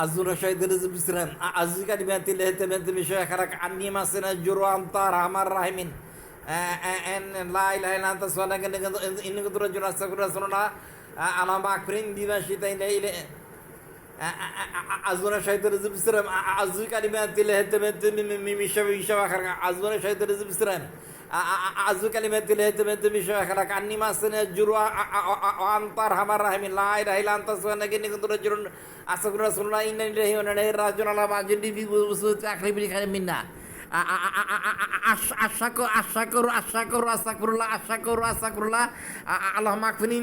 أزور شايدر زبسرم أزور كلمات الله تبارك بشيخرك عني مسنا جرو أمطار أمر راهمين أن لا إله إلا أنت سبحانك إنك ترجو رسول رسول الله أنا مغفرين بما شئت إليه أزور شايدر زبسرم أزور كلمات الله تبارك بشيخرك أزور شايدر زبسرم أزور كلمات الله تبارك بشيخرك عني مسنا جرو أمطار أمر راهمين لا إله إلا أنت سبحانك إنك ترجو أستغفر الله إن الله ونعمه راجعون على ما جندي في بسوط آخر بلي منا أشكر الله اللهم اكفني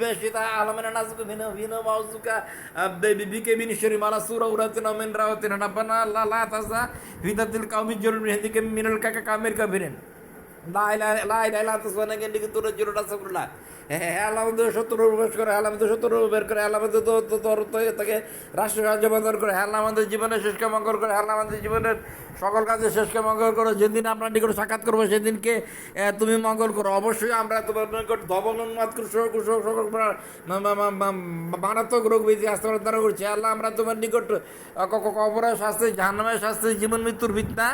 بشتاء اللهم نازك بنا موزك بك من شر ما لا سورة وراتنا من راوتنا ربنا لا تزا في ذات القوم الجرم هذيك من الكامير كبيرين لا إله إلا أنت سبحانك إنك ترجو أستغفر الله আল্লাহ আমাদের শত্রু প্রবেশ করে, আল্লাহ আমাদের শত্রু বের করে, আল্লাহ আমাদের তাকে রাষ্ট্র সাহায্য বন্ধন করে, আল্লাহ আমাদের জীবনের শেষকে মঙ্গল করে, আল্লাহ আমাদের জীবনের সকল কাজে শেষকে মঙ্গল করো। যেদিন আপনার নিকট সাক্ষাৎ করবো সেদিনকে তুমি মঙ্গল করো। অবশ্যই আমরা তোমার নিকট ধবল উন্মাদ সকল মারাত্মক রোগ বিধি আসতে দ্বারা করছি। আল্লাহ আমরা তোমার নিকট কবরের শাস্তি, জাহান্নামের শাস্তি, জীবন মৃত্যুর ফিতনা,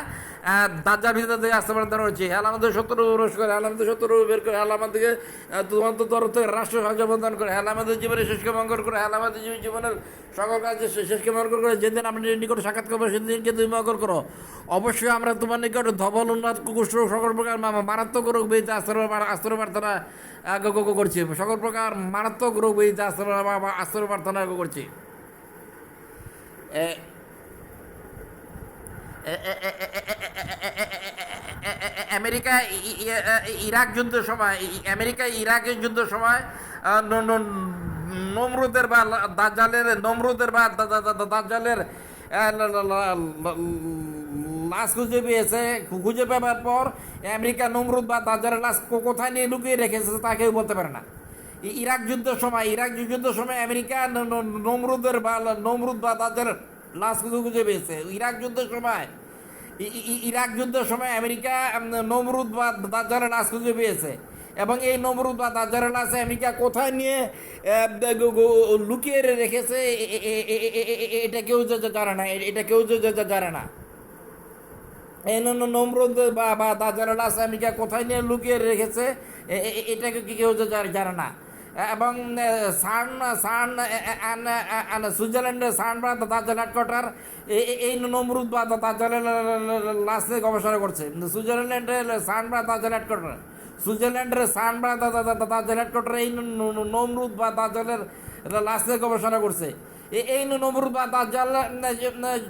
দাজ্জাল ফিতনা থেকে আসতে দ্বারা করছি। আল্লাহ আমাদের শত্রু প্রবেশ করে, আল্লাহ আমাদের শত্রু বের করে, আল্লাহ আমাদেরকে তোমার তরফ থেকে রাষ্ট্র সাহায্য প্রদান করে, আল্লাহ আমাদের জীবনের শেষকে মঙ্গল করে, আল্লাহ আমাদের জীবনের সকল কাজে শেষকে মঙ্গল করে। যেদিন আমরা নিকট সাক্ষাৎ করবো সেদিনকে তুমি মঙ্গল করো। অবশ্যই আমরা তোমার নিকট ধবল উন্মাদ কুকুর সকল প্রকার মারাত্মক রোগ বিধিতে আশ্রয় প্রার্থনা করছি। সকল প্রকার মারাত্মক রোগ বিধিতে আশ্রয় প্রার্থনা করছি। আমেরিকা ইরাক যুদ্ধের সময়, আমেরিকা ইরাকের যুদ্ধের সময় নমরুদের বা দাজ্জালের লাশ খুঁজে পাবার পর আমেরিকা নমরুদ বা দাজ্জালের লাশ কোথায় নিয়ে লুকিয়ে রেখেছে তা কেউ বলতে পারে না। ইরাক যুদ্ধের সময় আমেরিকা নমরুদ বা দাজ্জালের লাশ খুঁজে পেয়েছে। ইরাক যুদ্ধের সময় আমেরিকা নমরুদ বা দাজ্জালের লাশ খুঁজে পেয়েছে এবং এই নমরুদ বা দাজ্জালের লাশ আমেরিকা কোথায় নিয়ে লুকিয়ে রেখেছে এটা কেউ জানে না। এই নমরুদ বা দাজ্জালের লাশ আমেরিকা কোথায় নিয়ে লুকিয়ে রেখেছে এটা কেউ জানে না। এবং সুইজারল্যান্ডের সার্ন বা দাজ্জাল হেডকোয়ার্টার এই নমরুদ বা দাজ্জালের লাশ নিয়ে গবেষণা করছে। সুইজারল্যান্ডের সার্ন বা দাজ্জাল হেডকোয়ার্টার এই নমরুদ বা দাজ্জালের লাশ নিয়ে গবেষণা করছে। এই নমরুদ বা দাজ্জাল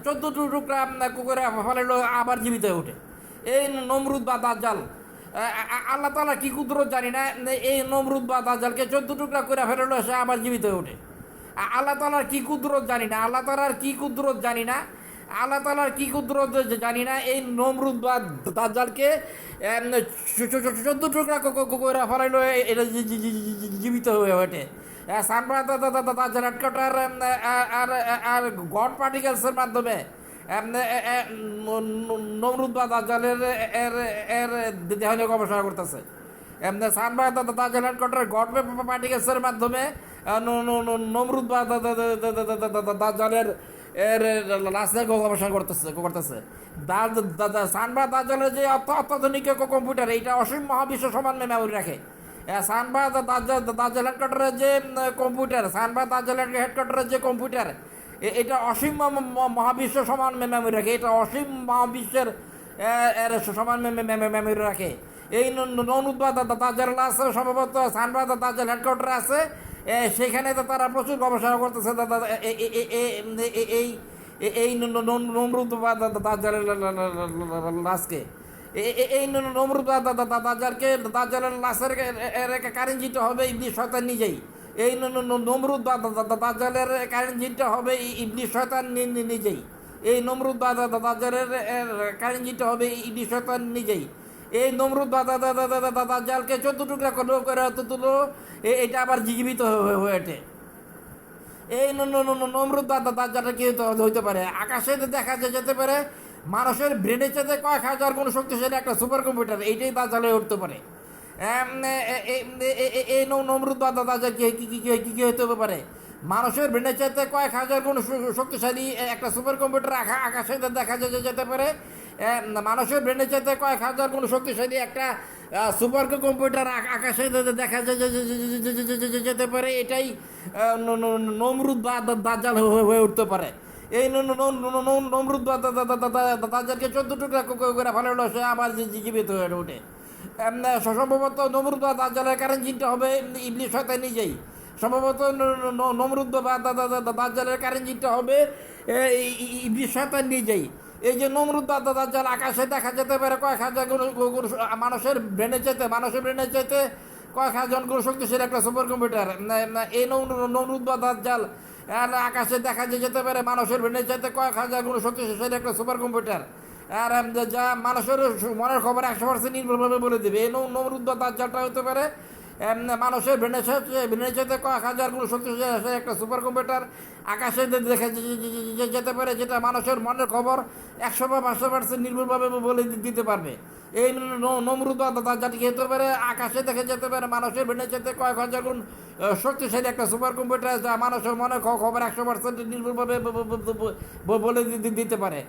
14 টুকরা কুকুরে ফেলে আবার জীবিত হয়ে ওঠে। এই নমরুদ বা দাজ্জাল আল্লাহ তাআলা কি কুদরত জানি না, এই নমরুদ বা দাজ্জালকে 14 টুকরা করে ফেললো, সে আবার জীবিত হয়ে ওঠে। আল্লাহ তাআলার কি কুদরত জানি না, এই নমরুদ বা দাজ্জালকে 14 টুকরা করে ফেললো, এটা জীবিত হয়ে ওঠে। সানবা দাজ্জাল হেডকোয়ার্টার আর গড পার্টিকেলসের মাধ্যমে নমরুদ বা দাজ্জালের দেহ নিয়ে গবেষণা করতেছে। সানবা দাজ্জাল হেডকোয়ার্টার গড পার্টিকেলসের মাধ্যমে নমরুদ বা দাজ্জালের লাশ নিয়ে গবেষণা করতেছে। সানবা দাজ্জালের যে অত্যাধুনিক কম্পিউটার, এইটা অসীম মহাবিশ্ব সমান মেমোরি রাখে। সানবা দাজ্জাল হেডকোয়ার্টারের যে কম্পিউটার, এটা অসীম মহাবিশ্ব সমান মেমোরি রাখে। এটা অসীম মহাবিশ্বের সমান মেমোরি রাখে। এই নমরুদ বা দাজ্জালের লাশ সম্ভবত সানবা দাজ্জাল হেডকোয়ার্টারে আছে, সেখানে তারা প্রচুর গবেষণা করতেছে এই নমরুদ বা দাজ্জালের লাশকে। এই নমরুদ বা দাজ্জালের লাশের কারেন্ট দিতে হবে ইবলিস শয়তান নিজেই। এই নমরুদ বা দাজ্জালের কারেন্ট দিতে হবে ইবলিস শয়তান নিজেই। এই নমরুদ বা দাজ্জালের কারেন্ট দিতে হবে ইবলিস শয়তান নিজেই। এই নমরুদ বা দাজ্জালকে 14 টুকরা করে তুলো, এটা আবার জীবিত হয়ে ওঠে। এই নমরুদ বা দাজ্জালটা কি হইতে পারে? আকাশে দেখা যেতে পারে মানুষের ব্রেনের চাইতে কয়েক হাজার গুণ শক্তিশালী একটা সুপার কম্পিউটার, এইটাই দাজ্জাল হয়ে উঠতে পারে। এই নমরুদ বা দাজ্জাল কি হতে পারে? মানুষের ব্রেনের চাইতে কয়েক হাজার গুণ শক্তিশালী একটা সুপার কম্পিউটার আকাশে দেখা যেতে পারে। মানুষের ব্রেনের চাইতে কয়েক হাজার গুণ শক্তিশালী একটা সুপার কম্পিউটার আকাশে দেখা যেতে পারে। এটাই নমরুদ বা দাজ্জাল হয়ে উঠতে পারে। এই নমরুদ বা দাজ্জালকে 14 টুকরা করে ফেলালো, সে আবার জীবিত হয়ে ওঠে। সম্ভবত নমরুদ বা দাজ্জালের কারণ চিন্তা হবে ইবলিস শয়তান নিজেই। সম্ভবত নমরুদ বা দাজ্জালের কারণ চিন্তা হবে ইবলিস শয়তান নিজেই। এই যে নমরুদ বা দাজ্জাল আকাশে দেখা যেতে পারে কয়েক হাজার গুণ মানুষের ব্রেনের চাইতে কয়েক হাজার গুণ শক্তিশালী একটা সুপার কম্পিউটার। এই নমরুদ বা দাজ্জাল আকাশে দেখা যেতে পারে মানুষের ব্রেনের চাইতে কয়েক হাজার গুণ শক্তিশালী একটা সুপার কম্পিউটার, আর যা মানুষের মনের খবর 100% নির্ভরভাবে বলে দেবে। এই নমরুদ বা দাজ্জালটা হতে পারে মানুষের ব্রেনের চাইতে কয়েক হাজার গুণ শক্তিশালী একটা সুপার কম্পিউটার আকাশে দেখা যেতে পারে, যেটা মানুষের মনের খবর 100 বা 500% নির্ভরভাবে বলে দিতে পারবে। এই নমরুদ বা দাজ্জালটি হতে পারে আকাশে দেখা যেতে পারে মানুষের ব্রেনের চাইতে কয়েক হাজার গুণ শক্তিশালী একটা সুপার কম্পিউটার, যা মানুষের মনের খবর 100% নির্ভরভাবে বলে দিতে পারে।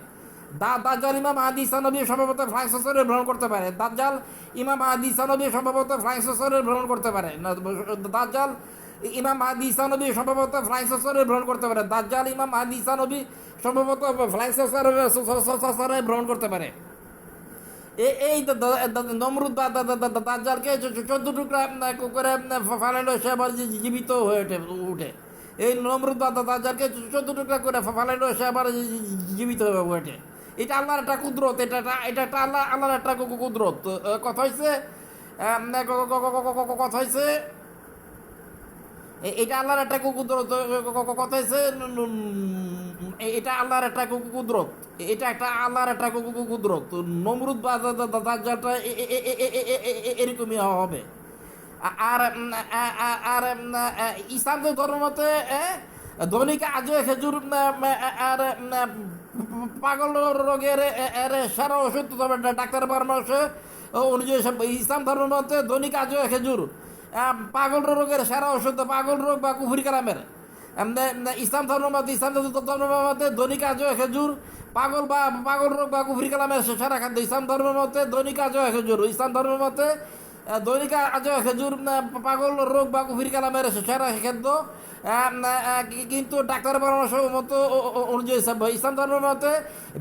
দাজ্জাল ইমাম মাহদী ঈসা নবী সম্ভবত ফ্লাইং সফরে ভ্রমণ করতে পারে। দাজ্জাল ইমাম মাহদী ঈসা নবী সম্ভবত ফ্লাইং সফরে ভ্রমণ করতে পারে। দাজ্জাল ইমাম মাহদী ঈসা নবী সম্ভবত ফ্লাইং সফরে ভ্রমণ করতে পারে। দাজ্জাল ইমাম মাহদী ঈসা নবী সম্ভবত ফ্লাইং সফরে ভ্রমণ করতে পারে। এই নমরুদ বা দাজ্জালকে 14 টুকরা করে ফালাইলো, সে আবার জীবিত হয়ে উঠে। এই নমরুদ বা দাজ্জালকে 14 টুকরা করে ফালাইলো, সে আবার জীবিত হয়ে ওঠে। এটা আল্লাহর একটা কুদরত, এটা একটা আল্লাহর একটা কুদরত। কথা হয়েছে এটা আল্লাহর একটা কুদরত। কথা হয়েছে এটা আল্লাহর একটা কুদরত, এটা একটা আল্লাহর একটা কুদরত। নমরুদ বা দাজ্জালটা এরকমই হবে। আর আর ইসলাম ধর্মতে দৈনিক আজও খেজুর আর পাগল রোগের সারা ওষুধ, তবে ডাক্তারের পরামর্শ অনুযায়ী ইসলাম ধর্ম মতে দৈনিক আজও খেজুর পাগল রোগের সারা ওষুধ, পাগল রোগ বা কুফরি কালামের। ইসলাম ধর্ম মতে দৈনিক আজও খেজুর পাগল রোগ বা কুফরি কালামের সারা খাদ্য। ইসলাম ধর্ম মতে দৈনিক আজও খেজুর, ইসলাম ধর্ম মতে দৈনিক আজও খেজুর পাগল রোগ বা কুফরি কালামের সারা খাদ্য। কিন্তু ডাক্তারের পরামর্শ মতো অনুযায়ী ইসলাম ধর্ম মতে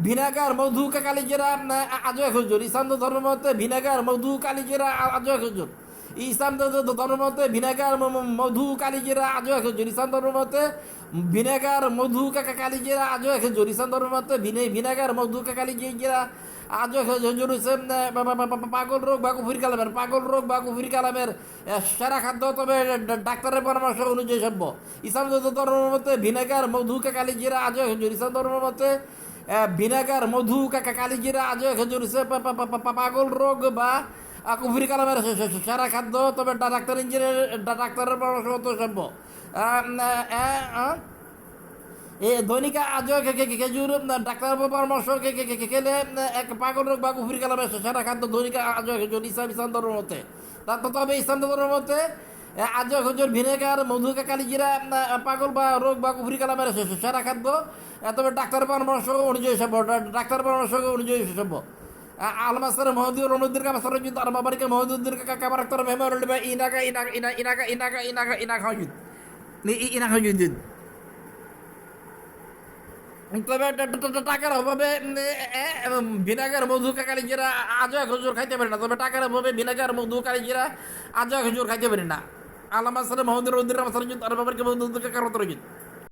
ভিনেগার মধু কালিজেরা আজও খেজুর, ইসলাম ধর্ম মতে ভিনেগার মধু কালিজেরা আজও খেজুর, ইসলাম ধর্ম মতে ভিনেগার মধু কালিজেরা আজও খেজুর, ইসলাম ধর্ম মতে ভিনেগার মধু কালিজেরা আজও খেজুর, ইসলাম ধর্ম মতে ভিনেগার মধু কালিজেরা আজও খেজুর হচ্ছে পাগল রোগ বা কুফরি কালামের। পাগল রোগ বা কুফরি কালামের সেরা খাদ্য, তবে ডাক্তারের পরামর্শ অনুযায়ী সভ্য। ইসলাম ধর্মের মতে ভিনেগার মধু কালিজিরা আজও খেজুর, ইসলাম ধর্মের মতে ভিনেগার মধু কালিজিরা আজও খেজুর হচ্ছে পাগল রোগ বা কুফরি কালামের সেরা খাদ্য, তবে ডাক্তারের পরামর্শ মতো সভ্য। দৈনিক আজও খেজুর ডাক্তারের পরামর্শ খেলে এক পাগল রোগ বা কুফরি কালামের সেরা খাদ্য দৈনিক আজও খেজুর ইসলাম ধর্মের মতে। তবে ইসলাম ধর্মের মতে আজও খেজুর ভিনেগার মধু কালিজিরা পাগল বা রোগ বা কুফরি কালামের সেরা খাদ্য, তবে ডাক্তারের পরামর্শ অনুযায়ী সভ্য। ডাক্তারের পরামর্শ অনুযায়ী সভ্য। আলমাসের মহদুর অনুদ্দিন কামাসর কিন্তু আর বাবারিকে মহদুদ্দিন কামার আক্তার মেহমান ইনাকা ইনাকা ইনাকা ইনাকা ইনাকা ইনাকা হজুদ ইনাকা হজুদ্দিন। তবে টাকার অভাবে ভিনেগার মধু কালিজিরা আজও খেজুর খাইতে পারে না, তবে টাকার অভাবে ভিনেগার মধু কালিজিরা আজও খেজুর খাইতে পারে না। আলামা সালে মহদুর উদ্দিন আর বাবারিকে মহদুদ্দিন কামার